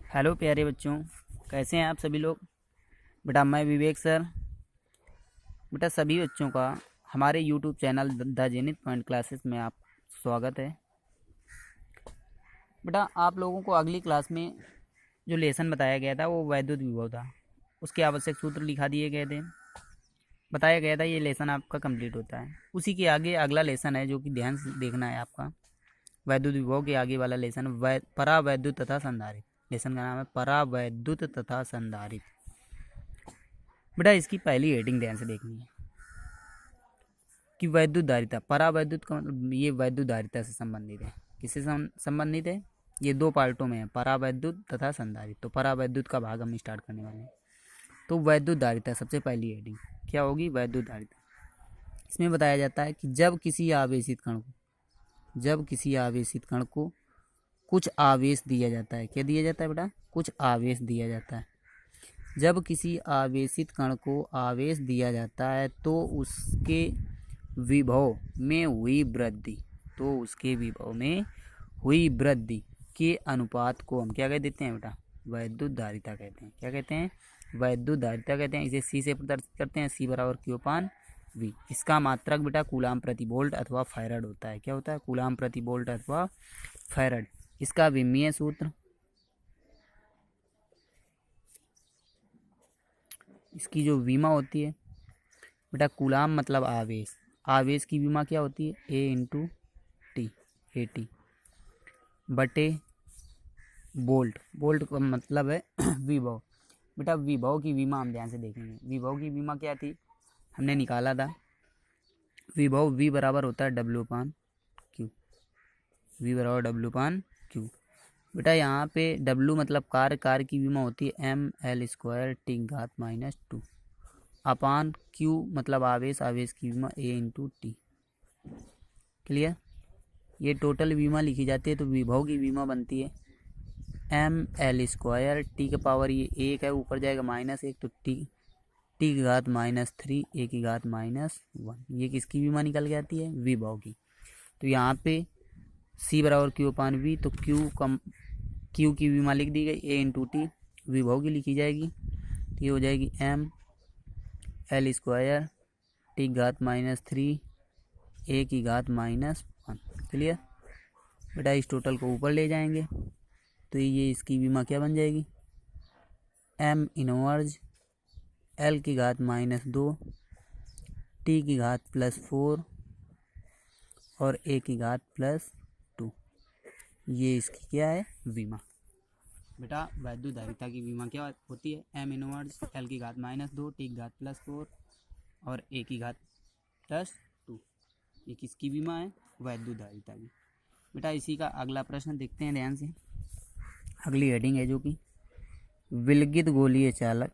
Hello प्यारे बच्चों, कैसे हैं आप सभी लोग। बेटा मैं विवेक सर। बेटा सभी बच्चों का हमारे YouTube channel the zenith point classes में आप स्वागत है। बेटा आप लोगों को अगली क्लास में जो लेसन बताया गया था वो वैद्युत विभव था, उसके आवश्यक सूत्र लिखा दिए गए थे, बताया गया था ये लेसन आपका कंप्लीट होता है। उसी के आगे अगला लेसन है जो कि ध्यान से देखना है आपका। वैद्युत विभव के आगे वाला लेसन परावैद्युत तथा संधारित्र। लेसन का नाम है परावैद्युत तथा संधारित्र। बेटा इसकी पहली हेडिंग ध्यान से देखनी है कि वैद्युत धारिता। परावैद्युत का मतलब ये वैद्युत धारिता से संबंधित है। किससे संबंधित है? ये दो पार्टों में है, परावैद्युत तथा संधारित्र। तो परावैद्युत का भाग हम स्टार्ट करने वाले हैं। तो वैद्युत धारिता सबसे पहली हेडिंग क्या होगी? वैद्युत धारिता। इसमें बताया जाता है कि जब किसी आवेशित कण को कुछ आवेश दिया जाता है। क्या दिया जाता है बेटा? कुछ आवेश दिया जाता है। जब किसी आवेशित कण को आवेश दिया जाता है तो उसके विभव में हुई वृद्धि के अनुपात को हम क्या कह देते हैं बेटा? वैद्युत धारिता कहते हैं। क्या कहते हैं? वैद्युत धारिता कहते हैं। इसे सी से प्रदर्शित करते हैं, सी बराबर Q/V। इसका मात्रक बेटा कूलाम प्रति वोल्ट अथवा फैराड होता है। क्या होता है? कूलाम प्रति वोल्ट अथवा फैराड। इसका विमीय सूत्र, इसकी जो विमा होती है बेटा, कूलाम मतलब आवेश, आवेश की विमा क्या होती है? A/T, AT बटे वोल्ट। वोल्ट का मतलब है विभव। बेटा विभव की विमा हम ध्यान से देखेंगे। विभव की विमा क्या थी? हमने निकाला था विभव V बराबर होता है W/Q। V बराबर W/Q। बेटा यहाँ पे W मतलब कार्य की विमा होती है mL² T⁻²। अपान Q मतलब आवेश की विमा A/T। क्लियर? ये टोटल विमा लिखी जाती है तो विभव की विमा बनती है mL²। T का पावर ये 1 है, ऊपर जाएगा -1 तो T⁻³ A⁻1। ये किसकी विमा निकल के आती है? विभव की। तो यहाँ पे C बराबर Q/V, तो Q की विमा लिख दी गई, A/T विभव की लिखी जाएगी। तो ये हो जाएगी mL² T⁻³ A⁻1। क्लियर? बेटा इस टोटल को ऊपर ले जाएंगे तो ये इसकी विमा क्या बन जाएगी? m−1 L⁻² T⁻+4 और A⁻+2। ये इसकी क्या है? विमा। बेटा वैद्युत धारिता की विमा क्या होती है? m−1 L⁻² T⁻+4 और A⁻+2। ये किसकी विमा है? वैद्युत धारिता की। बेटा इसी का अगला प्रश्न देखते हैं ध्यान से। अगली हेडिंग है जो कि विलगित गोलीय चालक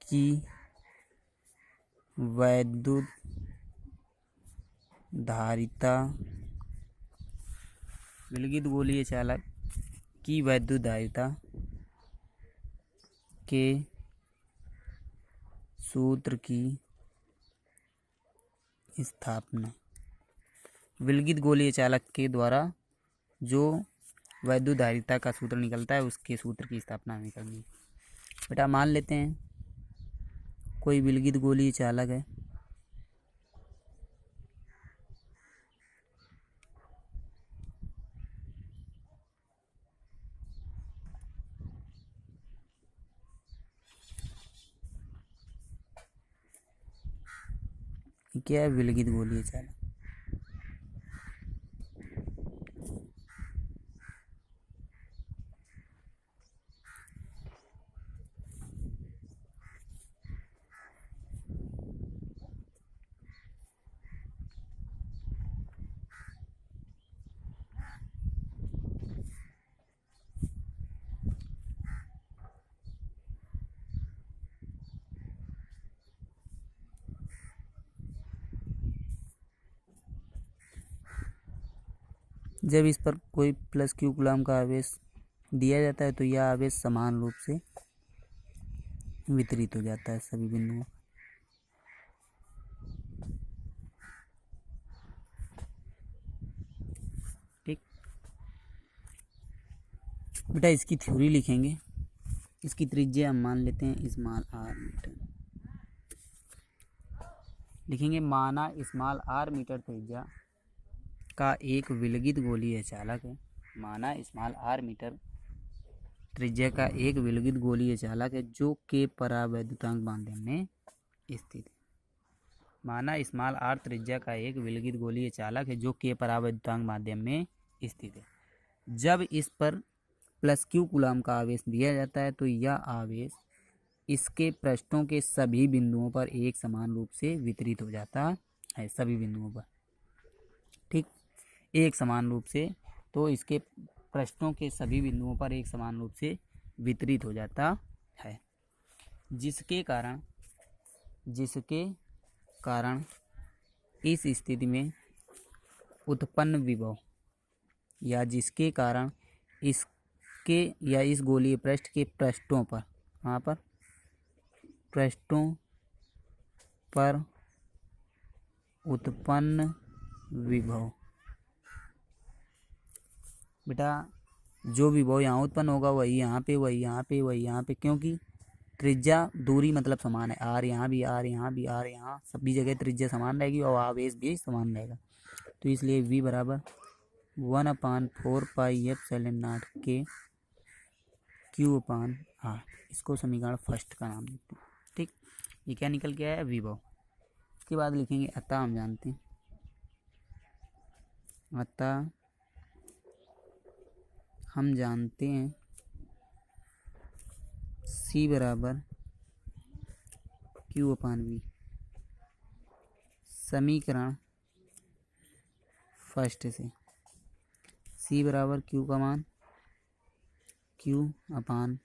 की वैद्युत धारिता के सूत्र की स्थापना। विलगित गोलीय चालक के द्वारा जो वैद्युत धारिता का सूत्र निकलता है उसके सूत्र की स्थापना हमें करनी है। बेटा मान लेते हैं कोई विलगित गोलीय चालक है, क्या है? विलगित गोलीय चालक। जब इस पर कोई +Q कूलाम का आवेश दिया जाता है तो यह आवेश समान रूप से वितरित हो जाता है सभी बिंदुओं। ठीक बेटा, इसकी थ्योरी लिखेंगे। इसकी त्रिज्या हम मान लेते हैं स्मॉल r मीटर। लिखेंगे माना स्मॉल r मीटर त्रिज्या का एक विलगित गोलीय चालक है। माना स्मॉल r मीटर त्रिज्या का एक विलगित गोलीय चालक है जो के परावैद्युतांक माध्यम में स्थित है। माना स्मॉल r त्रिज्या का एक विलगित गोलीय चालक है जो के परावैद्युतांक माध्यम में स्थित है। जब इस पर प्लस q कूलाम का आवेश दिया जाता है तो यह आवेश इसके पृष्ठों के सभी बिंदुओं पर एक समान रूप से वितरित हो जाता है। सभी बिंदुओं पर ठीक एक समान रूप से, तो इसके पृष्ठों के सभी बिंदुओं पर एक समान रूप से वितरित हो जाता है, जिसके कारण इस स्थिति में उत्पन्न विभव या जिसके कारण इसके या इस गोलीय पृष्ठ के पृष्ठों पर पृष्ठों पर उत्पन्न विभव, बेटा जो विभव यहाँ उत्पन्न होगा वही यहाँ पे, वही यहाँ पे, वही यहाँ पे, क्योंकि त्रिज्या दूरी मतलब समान है। आर यहाँ भी, आर यहाँ भी, आर यहाँ सभी जगह त्रिज्या समान रहेगी और आवेश भी समान रहेगा। तो इसलिए v बराबर 1/4πε0 के Q/r। इसको समीकरण फर्स्ट का नाम देते हैं। ठीक, ये क्या निकल के आया? विभव। उसके बाद लिखेंगे अतः हम जानते हैं, अतः हम जानते हैं C बराबर Q/v। समीकरण फर्स्ट से C बराबर Q का मान Q/v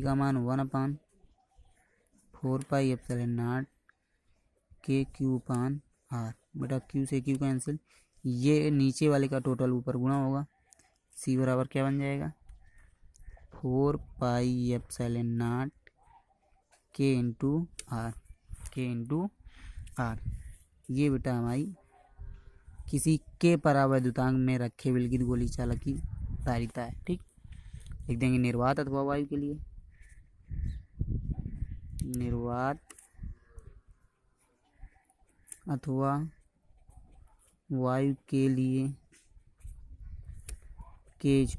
का मान 1/4πε0 के Q/r। बेटा Q से Q कैंसिल, ये नीचे वाले का टोटल ऊपर गुणा होगा। C बराबर क्या बन जाएगा? 4πε0 के इंटू आर। ये बेटा हमारी किसी के परावैद्युतांक में रखे विलगित गोली चालक की धारिता है। ठीक, लिख देंगे निर्वात अथवा वायु के लिए, निर्वात अथवा वायु के लिए k =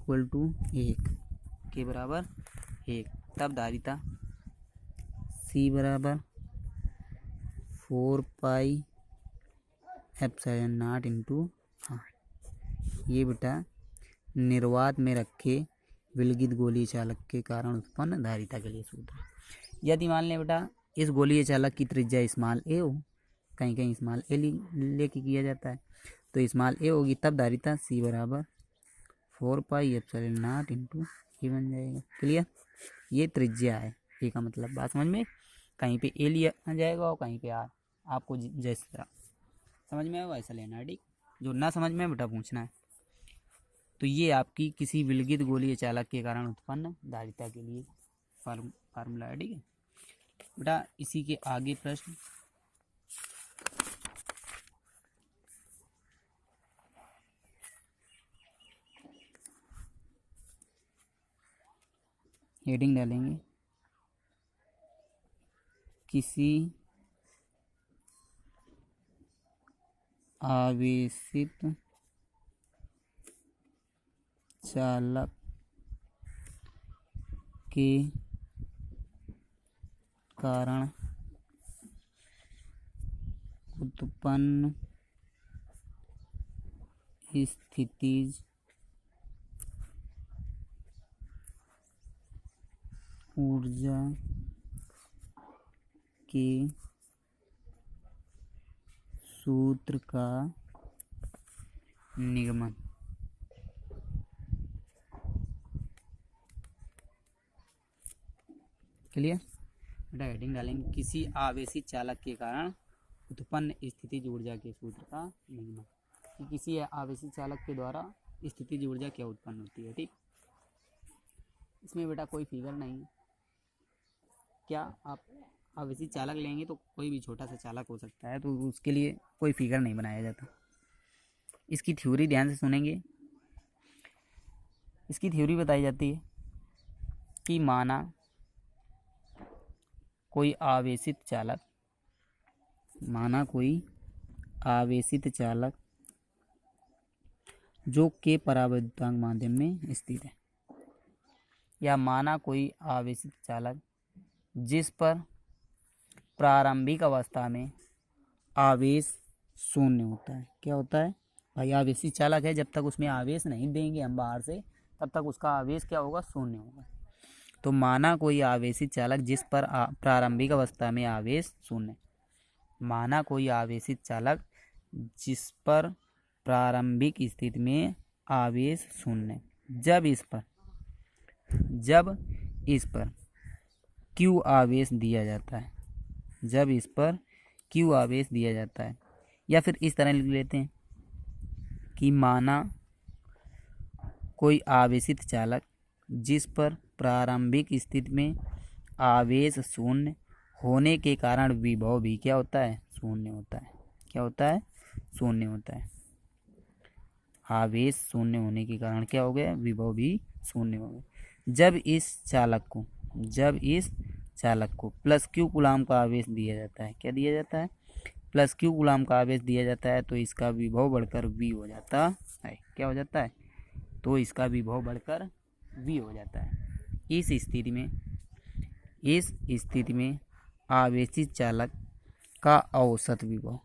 1, के बराबर 1, तब धारिता C बराबर 4πε0 इंटू r। ये बेटा निर्वात में रखे विलगित गोलीय चालक के कारण उत्पन्न धारिता के लिए सूत्र है। यदि मान लें बेटा इस गोलीय चालक की त्रिज्या स्मॉल a हो, कहीं कहीं स्मॉल a लेके किया जाता है, तो स्मॉल a होगी, तब धारिता C बराबर 4πε0 इंटू ए बन जाएगा। क्लियर? ये त्रिज्या है ए का मतलब, बात समझ में? कहीं पे ए लिया जाएगा और कहीं पे आर, आपको जैसे तरह समझ में आए वैसा लेना है। ठीक, जो ना समझ में बेटा पूछना है। तो ये आपकी किसी विलगित गोलीय चालक के कारण उत्पन्न धारिता के लिए फार्मूला है। ठीक है बेटा, इसी के आगे प्रश्न हेडिंग डालेंगे, किसी आवेशित चालक के कारण उत्पन्न स्थितिज ऊर्जा के सूत्र का निगमन। क्लियर बेटा? हेडिंग डालेंगे किसी आवेशित चालक के कारण उत्पन्न स्थितिज ऊर्जा के सूत्र का निगमन, कि किसी आवेशित चालक के द्वारा स्थितिज ऊर्जा क्या उत्पन्न होती है। ठीक, इसमें बेटा कोई फिगर नहीं, क्या आप आवेशी चालक लेंगे तो कोई भी छोटा सा चालक हो सकता है, तो उसके लिए कोई फिगर नहीं बनाया जाता। इसकी थ्योरी ध्यान से सुनेंगे। इसकी थ्योरी बताई जाती है कि माना कोई आवेशित चालक, माना कोई आवेशित चालक जो के परावैद्युतांक माध्यम में स्थित है, या माना कोई आवेशित चालक जिस पर प्रारंभिक अवस्था में आवेश शून्य होता है। क्या होता है भाई? आवेशित चालक है, जब तक उसमें आवेश नहीं देंगे हम बाहर से, तब तक उसका आवेश क्या होगा? शून्य होगा। तो माना कोई आवेशित चालक जिस पर प्रारंभिक अवस्था में आवेश शून्य, माना कोई आवेशित चालक जिस पर प्रारंभिक स्थिति में आवेश शून्य, जब इस पर Q आवेश दिया जाता है, जब इस पर Q आवेश दिया जाता है, या फिर इस तरह लिख लेते हैं कि माना कोई आवेशित चालक जिस पर प्रारंभिक स्थिति में आवेश शून्य होने के कारण विभव भी क्या होता है? शून्य होता है। क्या होता है? शून्य होता है। आवेश शून्य होने के कारण क्या हो गया? विभव भी शून्य हो गया। जब इस चालक को प्लस Q कूलाम का आवेश दिया जाता है, क्या दिया जाता है? प्लस Q कूलाम का आवेश दिया जाता है, तो इसका विभव बढ़कर V हो जाता है। क्या हो जाता है? तो इसका विभव बढ़कर V हो जाता है। इस स्थिति में आवेशित चालक का औसत विभव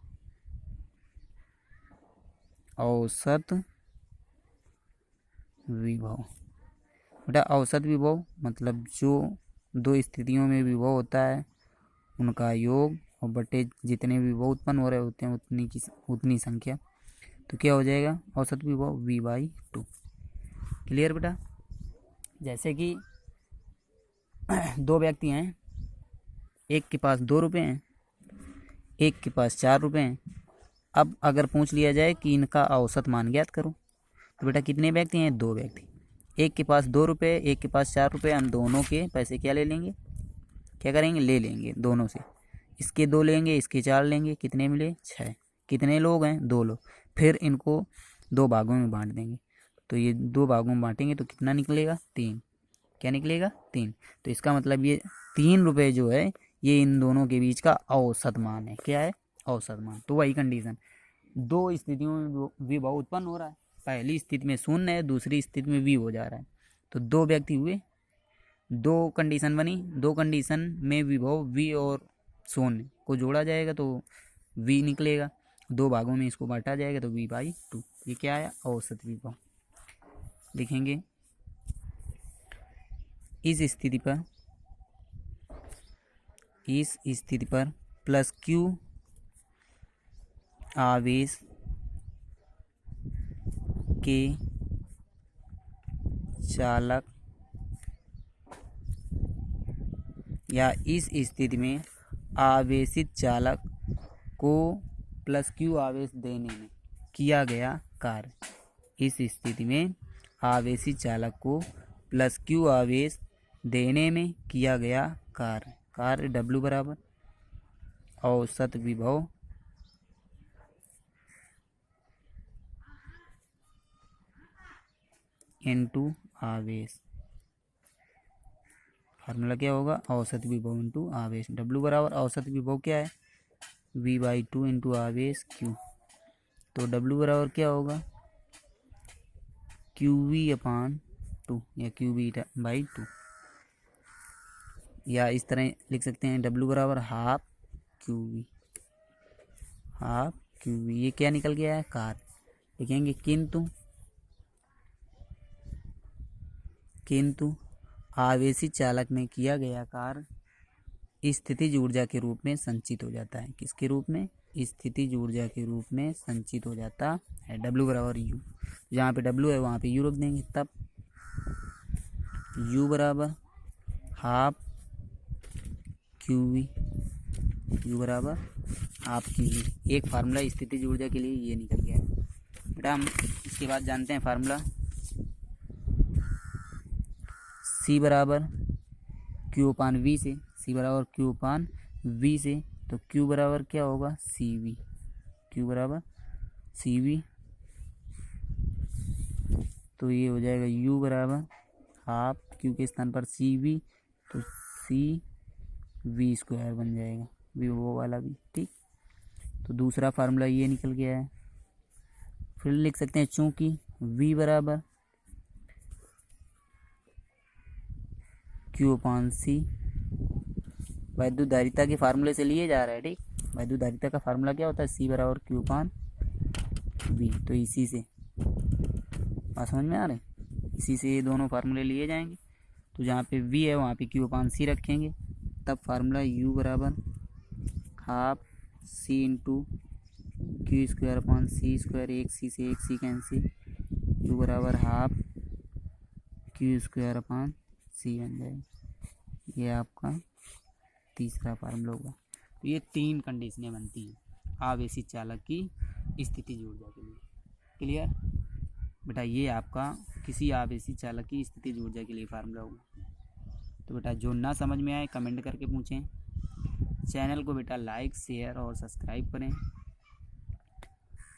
बेटा, औसत विभव मतलब जो दो स्थितियों में विभव होता है उनका योग और बटे जितने विभव उत्पन्न हो रहे होते हैं उतनी संख्या, तो क्या हो जाएगा? औसत विभव V/2। क्लियर बेटा? जैसे कि दो व्यक्ति हैं, एक के पास 2 रुपये हैं, एक के पास 4 रुपये हैं। अब अगर पूछ लिया जाए कि इनका औसत मान ज्ञात करो, तो बेटा कितने व्यक्ति हैं? 2 व्यक्ति। एक के पास 2 रुपये, एक के पास 4 रुपये, हम दोनों के पैसे क्या ले लेंगे? क्या करेंगे? ले लेंगे दोनों से। इसके 2 लेंगे, इसके 4 लेंगे, कितने मिले? 6। कितने लोग हैं? 2 लोग। फिर इनको 2 भागों में बांट देंगे, तो ये 2 भागों में बांटेंगे तो कितना निकलेगा? 3। क्या निकलेगा? 3। तो इसका मतलब ये 3 रुपये जो है ये इन दोनों के बीच का औसत मान है। क्या है? औसत मान। तो वही कंडीशन, दो स्थितियों में विभव उत्पन्न हो रहा है। पहली स्थिति में शून्य है, दूसरी स्थिति में V हो जा रहा है। तो 2 व्यक्ति हुए, 2 कंडीशन बनी, 2 कंडीशन में विभव V और शून्य को जोड़ा जाएगा तो V निकलेगा, 2 भागों में इसको बांटा जाएगा तो V/2। ये क्या आया? औसत विभव। लिखेंगे इस स्थिति पर प्लस Q आवेश के चालक, या इस स्थिति में आवेशित चालक को प्लस Q आवेश देने में किया गया कार्य। इस स्थिति में आवेशित चालक को प्लस Q आवेश देने में किया गया कार्य W बराबर औसत विभव इनटू आवेश। फार्मूला क्या होगा? औसत विभव इनटू आवेश। W बराबर औसत विभव क्या है? V/2 इंटू आवेश Q। तो W बराबर क्या होगा? QV/2 या QV/2, या इस तरह लिख सकते हैं W बराबर हाफ QV। ये क्या निकल गया है? कार्य। लिखेंगे किंतु आवेशित चालक में किया गया कार्य स्थितिज ऊर्जा के रूप में संचित हो जाता है। किसके रूप में? स्थितिज ऊर्जा के रूप में संचित हो जाता है। W बराबर U, जहाँ पे W है वहाँ पे U रख देंगे, तब U बराबर हाफ QV। U बराबर हाफ QV। एक फार्मूला स्थितिज ऊर्जा के लिए ये निकल गया है बेटा। हम इसके बाद जानते हैं फार्मूला C बराबर Q/V से। सी बराबर क्यू अपान वी से, तो क्यू बराबर क्या होगा सी वी, क्यू बराबर सी वी। तो ये हो जाएगा यू बराबर हाफ क्यू के स्थान पर सी वी, तो सी वी स्क्वायर बन जाएगा, वी वो वाला भी। ठीक, तो दूसरा फार्मूला ये निकल गया है। फिर लिख सकते हैं चूंकि v बराबर क्यू अपान सी, वैद्युत धारिता के फार्मूले से लिए जा रहा है। ठीक, वैद्युत धारिता का फार्मूला क्या होता है, सी बराबर क्यू अपान वी। तो इसी से बात समझ में आ रहा है, इसी से ये दोनों फार्मूले लिए जाएंगे। तो जहाँ पे v है वहाँ पे क्यू अपान सी रखेंगे, तब फार्मूला u बराबर half C into Q square upon C square, एक सी से एक सी कैंसिल, यू बराबर half Q square upon C बन जाएगा। ये आपका तीसरा फार्मूला होगा। तो ये 3 कंडीशनें बनती हैं आवेशित चालक की स्थितिज ऊर्जा के लिए। क्लियर बेटा, ये आपका किसी आवेशित चालक की स्थितिज ऊर्जा के लिए फार्मूला होगा। तो बेटा जो ना समझ में आए कमेंट करके पूछें। चैनल को बेटा लाइक शेयर और सब्सक्राइब करें।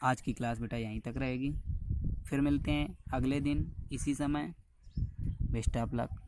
आज की क्लास बेटा यहीं तक रहेगी, फिर मिलते हैं अगले दिन इसी समय। Best of luck.